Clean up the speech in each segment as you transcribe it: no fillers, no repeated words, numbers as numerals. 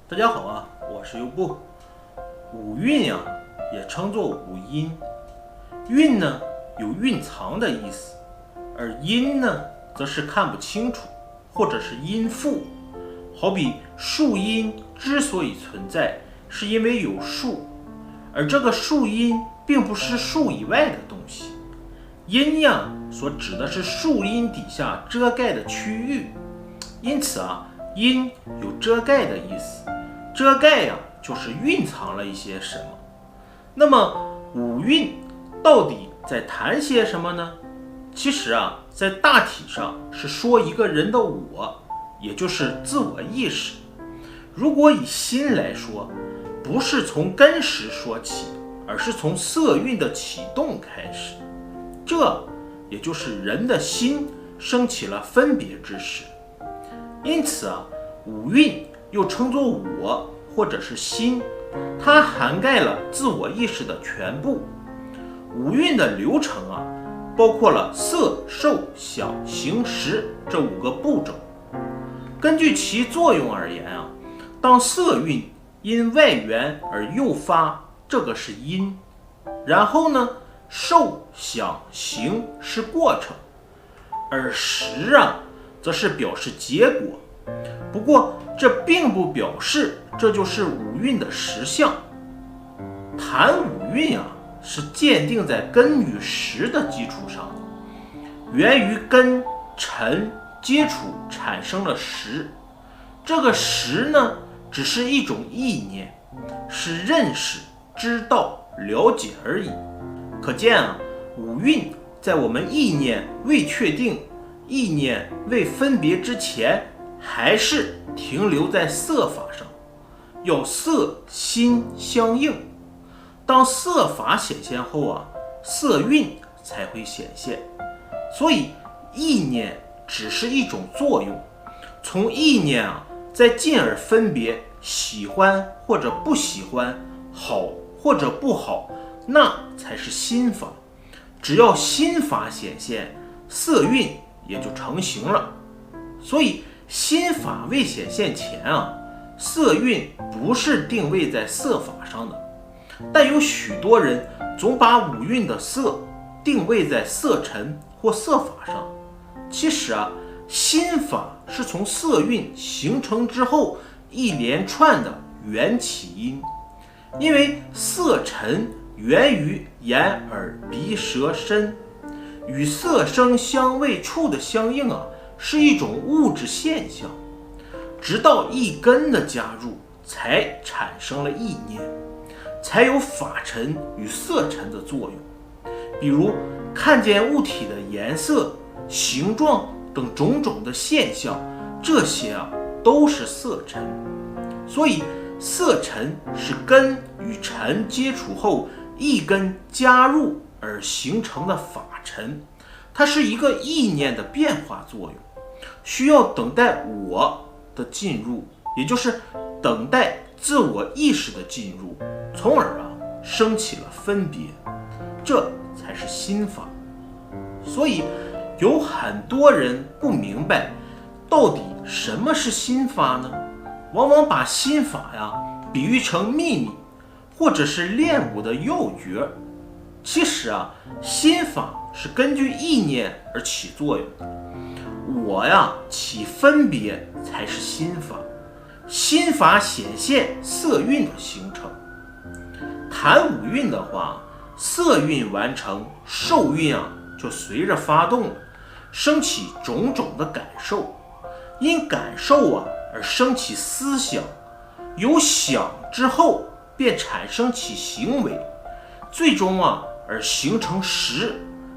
大家好啊，我是优步。五蕴呀，也称作五阴。蕴呢有蕴藏的意思，而阴呢则是看不清楚，或者是阴附。好比树荫之所以存在，是因为有树，而这个树荫并不是树以外的东西。阴呀所指的是树荫底下遮盖的区域，因此啊，阴有遮盖的意思。遮盖呀，就是蕴藏了一些什么。那么五蕴到底在谈些什么呢？其实啊，在大体上是说一个人的我，也就是自我意识。如果以心来说，不是从根识说起，而是从色蕴的启动开始。这也就是人的心升起了分别之时。因此啊，五蕴又称作我或者是心，它涵盖了自我意识的全部。五蕴的流程啊，包括了色、受、想、行、识这5个步骤。根据其作用而言啊，当色蕴因外缘而诱发，这个是因。然后呢，受、想、行是过程，而识啊，则是表示结果。不过这并不表示这就是五蕴的实相。谈五蕴啊，是鉴定在根与识的基础上，源于根尘接触产生了识。这个识呢，只是一种意念，是认识、知道、了解而已。可见啊，五蕴在我们意念未确定、意念未分别之前，还是停留在色法上，要色心相应。当色法显现后啊，色蕴才会显现。所以意念只是一种作用，从意念啊，再进而分别喜欢或者不喜欢，好或者不好，那才是心法。只要心法显现，色蕴也就成型了。所以心法未显现前啊，色蕴不是定位在色法上的。但有许多人总把五蕴的色定位在色尘或色法上。其实啊，心法是从色蕴形成之后一连串的缘起因。因为色尘源于眼耳鼻舌身，与色声香味触的相应啊，是一种物质现象。直到一根的加入，才产生了意念，才有法尘与色尘的作用。比如看见物体的颜色、形状等种种的现象，这些啊都是色尘。所以色尘是根与尘接触后一根加入而形成的法尘，它是一个意念的变化作用，需要等待我的进入，也就是等待自我意识的进入，从而啊升起了分别，这才是心法。所以有很多人不明白到底什么是心法呢？往往把心法呀比喻成秘密，或者是练武的要诀。其实啊，心法是根据意念而起作用的。我呀起分别才是心法，心法显现色蕴的形成。谈五蕴的话，色蕴完成，受蕴啊就随着发动了，升起种种的感受。因感受啊而升起思想，有想之后便产生起行为，最终啊而形成识，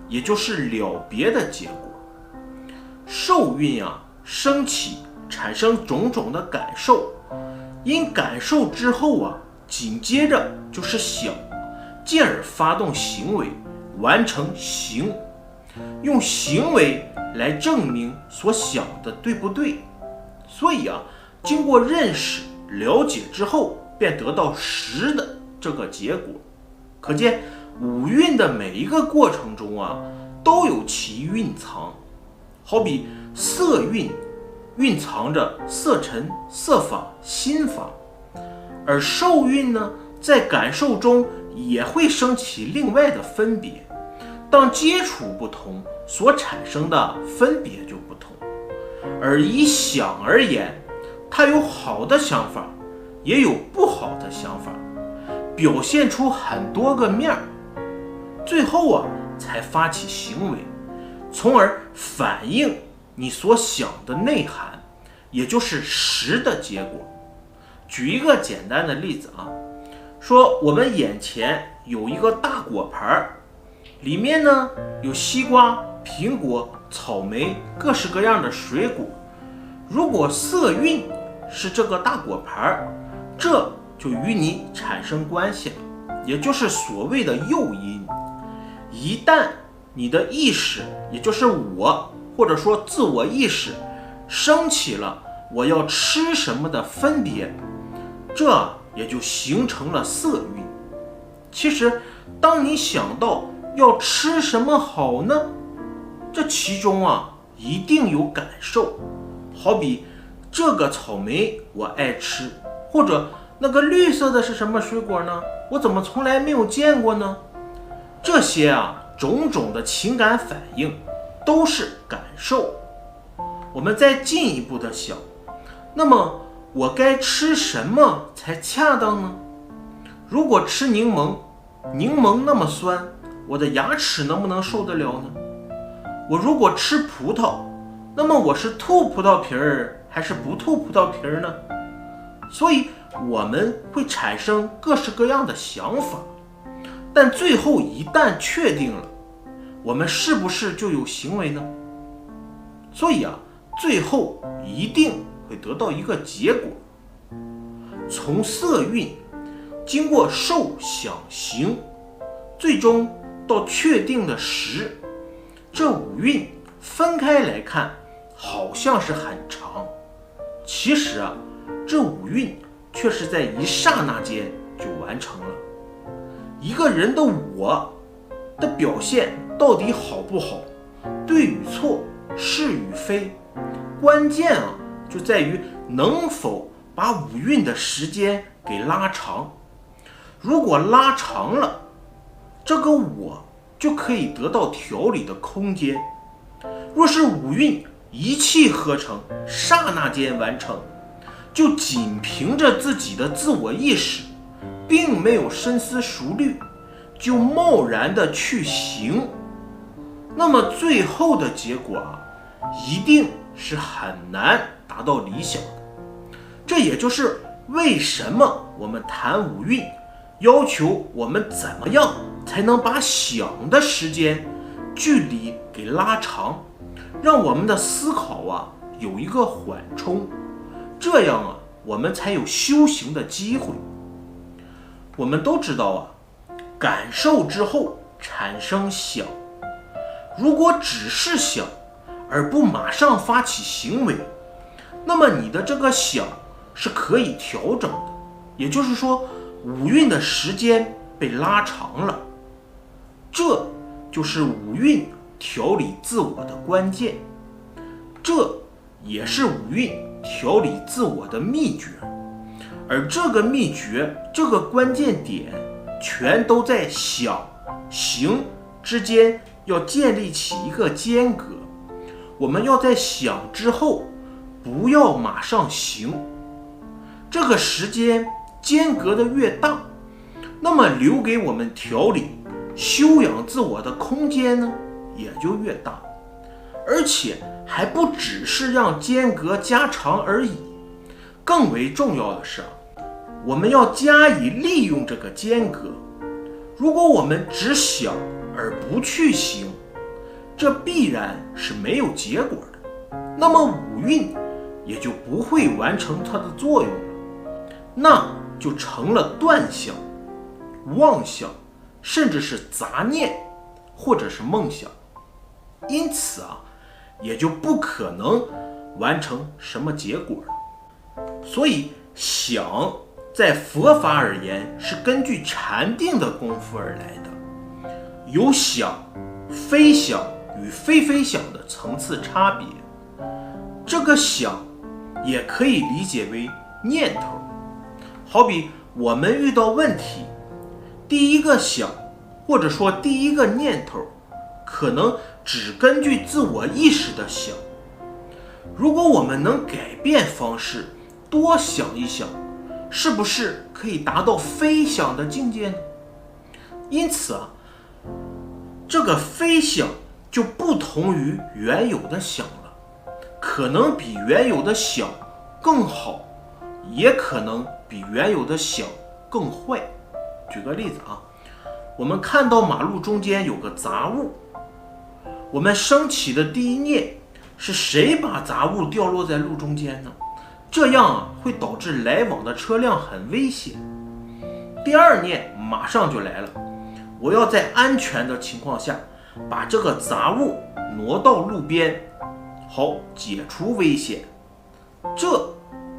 也就是了别的结果。受蕴啊升起，产生种种的感受，因感受之后啊，紧接着就是想，进而发动行为，完成行，用行为来证明所想的对不对。所以啊，经过认识了解之后，便得到识的这个结果。可见五蕴的每一个过程中啊，都有其蕴藏。好比色蕴蕴藏着色尘、色法、心法，而受蕴呢，在感受中也会升起另外的分别，当接触不同，所产生的分别就不同。而以想而言，它有好的想法，也有不好的想法，表现出很多个面儿，最后啊才发起行为，从而反映你所想的内涵，也就是实的结果。举一个简单的例子啊，说我们眼前有一个大果盘，里面呢有西瓜、苹果、草莓，各式各样的水果。如果色蕴是这个大果盘，这就与你产生关系了，也就是所谓的诱因。一旦你的意识，也就是我，或者说自我意识升起了我要吃什么的分别，这也就形成了色蕴。其实当你想到要吃什么好呢，这其中啊一定有感受。好比这个草莓我爱吃，或者那个绿色的是什么水果呢？我怎么从来没有见过呢？这些啊种种的情感反应都是感受。我们再进一步的想，那么我该吃什么才恰当呢？如果吃柠檬，柠檬那么酸，我的牙齿能不能受得了呢？我如果吃葡萄，那么我是吐葡萄皮儿还是不吐葡萄皮儿呢？所以我们会产生各式各样的想法，但最后一旦确定了，我们是不是就有行为呢？所以啊，最后一定会得到一个结果。从色蕴经过受想行，最终到确定的实，这五蕴分开来看好像是很长，其实啊，这五蕴却是在一刹那间就完成了。一个人的我的表现到底好不好，对与错，是与非，关键啊就在于能否把五蕴的时间给拉长。如果拉长了，这个我就可以得到调理的空间。若是五蕴一气呵成，刹那间完成，就仅凭着自己的自我意识，并没有深思熟虑，就贸然的去行，那么最后的结果啊，一定是很难达到理想的。这也就是为什么我们谈五蕴，要求我们怎么样才能把想的时间距离给拉长，让我们的思考啊有一个缓冲，这样啊我们才有修行的机会。我们都知道啊，感受之后产生想，如果只是想而不马上发起行为，那么你的这个想是可以调整的，也就是说五蕴的时间被拉长了，这就是五蕴调理自我的关键，这也是五蕴调理自我的秘诀。而这个秘诀，这个关键点，全都在想行之间要建立起一个间隔。我们要在想之后不要马上行，这个时间间隔的越大，那么留给我们调理修养自我的空间呢也就越大。而且还不只是让间隔加长而已，更为重要的是我们要加以利用这个间隔。如果我们只想而不去行，这必然是没有结果的，那么五蕴也就不会完成它的作用了，那就成了断想、妄想，甚至是杂念或者是梦想，因此啊也就不可能完成什么结果了。所以想在佛法而言是根据禅定的功夫而来的，有想、非想与非想的层次差别。这个想也可以理解为念头，好比我们遇到问题，第一个想，或者说第一个念头，可能只根据自我意识的想。如果我们能改变方式，多想一想，是不是可以达到非想的境界呢？因此啊，这个非想就不同于原有的想了，可能比原有的想更好，也可能比原有的想更坏。举个例子啊，我们看到马路中间有个杂物，我们升起的第一念是谁把杂物掉落在路中间呢？这样啊会导致来往的车辆很危险。第二念马上就来了，我要在安全的情况下把这个杂物挪到路边，好解除危险。这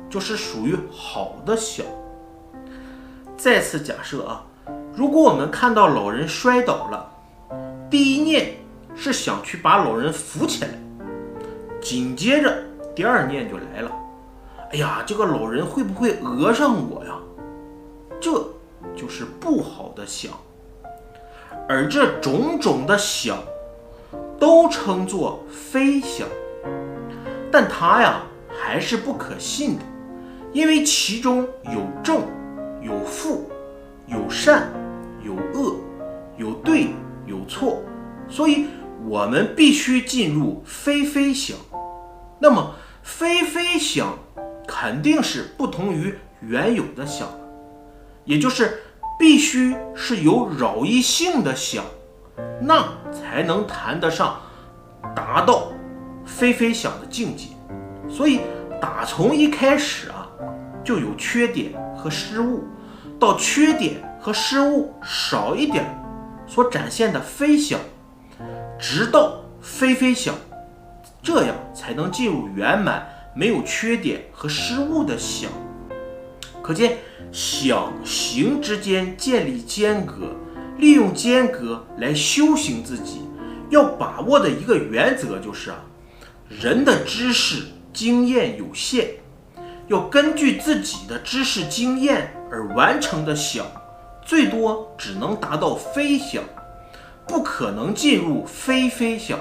就是属于好的想。再次假设啊，如果我们看到老人摔倒了，第一念是想去把老人扶起来，紧接着第二念就来了，哎呀，这个老人会不会讹上我呀？这就是不好的想。而这种种的想都称作非想，但它呀还是不可信的，因为其中有正有负，有善有恶，有对有错，所以我们必须进入非非想。那么非非想肯定是不同于原有的想，也就是必须是有扰意性的想，那才能谈得上达到非非想的境界。所以打从一开始啊，就有缺点和失误，到缺点和失误少一点所展现的非想，直到非非想，这样才能进入圆满没有缺点和失误的想。可见想行之间建立间隔，利用间隔来修行自己，要把握的一个原则就是啊，人的知识经验有限，要根据自己的知识经验而完成的想，最多只能达到非想，不可能进入非非想。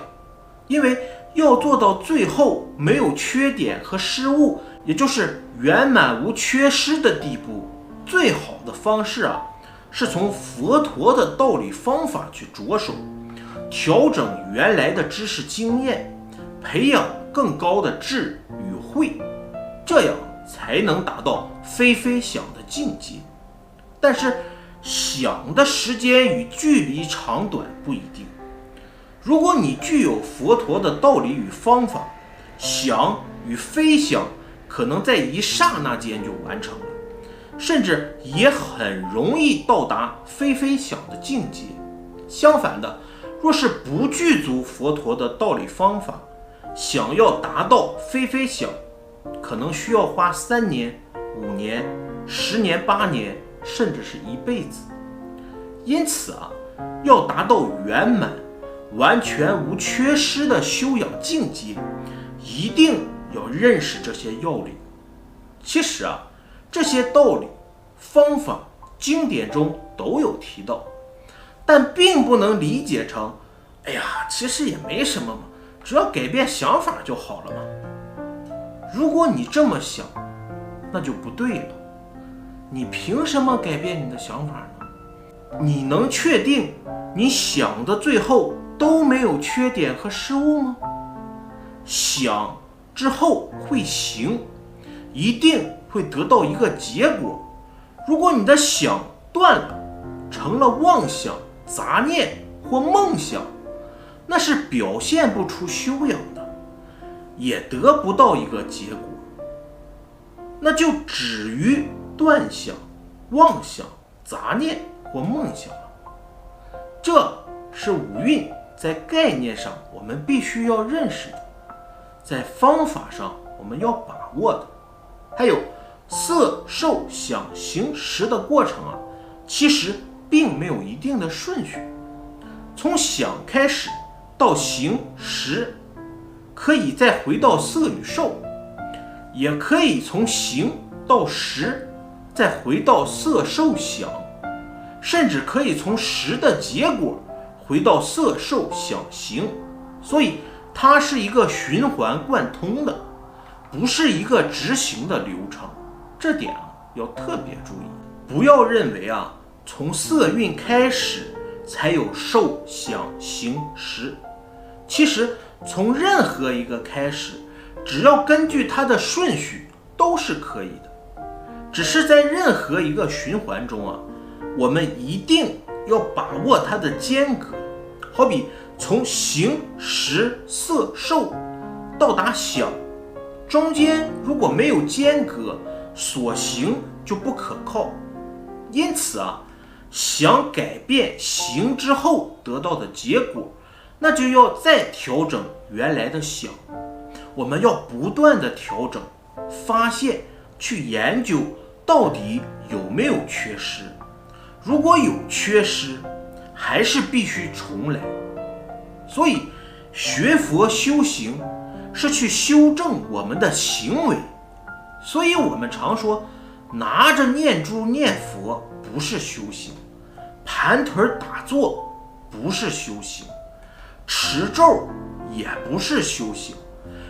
因为要做到最后没有缺点和失误，也就是圆满无缺失的地步，最好的方式啊，是从佛陀的道理方法去着手，调整原来的知识经验，培养更高的智与慧，这样才能达到非非想的境界。但是想的时间与距离长短不一定，如果你具有佛陀的道理与方法，想与非想可能在一刹那间就完成了，甚至也很容易到达非非想的境界。相反的，若是不具足佛陀的道理方法，想要达到非非想，可能需要花3年、5年、10年、8年，甚至是一辈子。因此啊，要达到圆满完全无缺失的修养境界，一定要认识这些要领。其实啊，这些道理方法经典中都有提到，但并不能理解成哎呀，其实也没什么嘛，只要改变想法就好了嘛。如果你这么想，那就不对了。你凭什么改变你的想法呢？你能确定你想的最后都没有缺点和失误吗？想之后会行，一定会得到一个结果。如果你的想断了，成了妄想、杂念或梦想，那是表现不出修养的，也得不到一个结果，那就止于断想、妄想、杂念或梦想了。这是五蕴在概念上我们必须要认识的，在方法上我们要把握的。还有色受想行识的过程啊，其实并没有一定的顺序，从想开始到行识，可以再回到色与受，也可以从行到识再回到色受想，甚至可以从识的结果回到色受想行，所以它是一个循环贯通的，不是一个执行的流程。这点要特别注意，不要认为从色蕴开始才有受想行识。其实从任何一个开始，只要根据它的顺序都是可以的，只是在任何一个循环中我们一定要把握它的间隔。好比从行识色受到达想，中间如果没有间隔，所行就不可靠。因此想改变行之后得到的结果，那就要再调整原来的想。我们要不断的调整、发现、去研究到底有没有缺失。如果有缺失，还是必须重来。所以学佛修行是去修正我们的行为。所以我们常说，拿着念珠念佛不是修行，盘腿打坐不是修行，持咒也不是修行，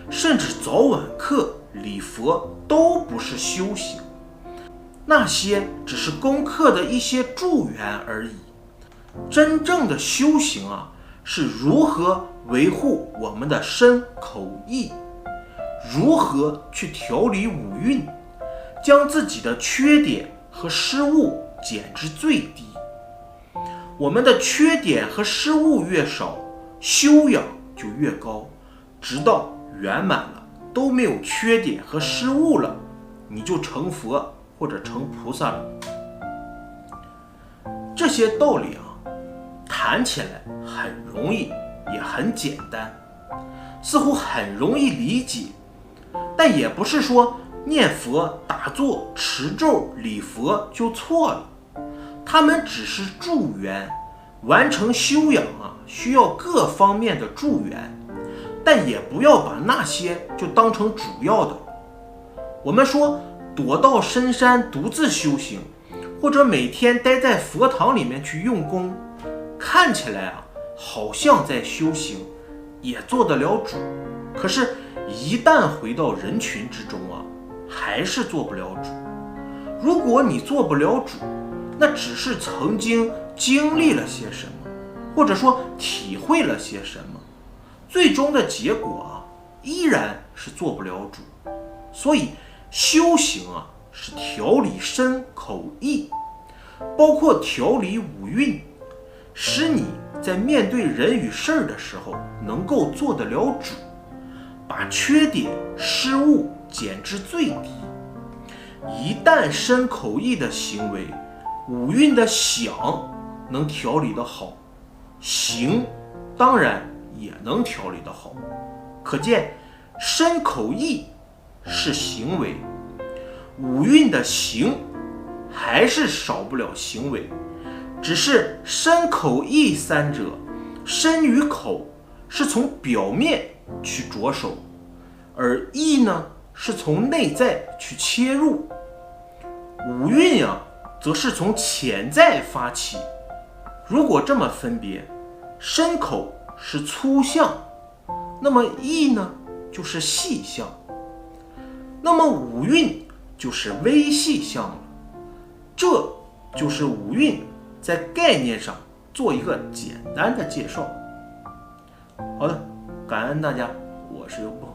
甚至早晚课礼佛都不是修行。那些只是功课的一些助缘而已。真正的修行是如何维护我们的身口意，如何去调理五蕴，将自己的缺点和失误减至最低。我们的缺点和失误越少，修养就越高，直到圆满了，都没有缺点和失误了，你就成佛或者成菩萨了。这些道理谈起来很容易，也很简单，似乎很容易理解。但也不是说念佛、打坐、持咒、礼佛就错了，他们只是助缘。完成修养需要各方面的助缘，但也不要把那些就当成主要的。我们说躲到深山独自修行，或者每天待在佛堂里面去用功，看起来好像在修行，也做得了主，可是一旦回到人群之中还是做不了主。如果你做不了主，那只是曾经经历了些什么，或者说体会了些什么，最终的结果依然是做不了主。所以修行是调理身口意，包括调理五蕴，使你在面对人与事的时候能够做得了主，把缺点失误减至最低。一旦身口意的行为，五蕴的想能调理得好，行当然也能调理得好。可见身口意是行为，五蕴的行还是少不了行为，只是身口意三者，身与口是从表面去着手，而意呢是从内在去切入，五蕴则是从潜在发起。如果这么分别，身口是粗相，那么意呢就是细相，那么五蕴就是微细相了。这就是五蕴在概念上做一个简单的介绍。好的，感恩大家，我是优步。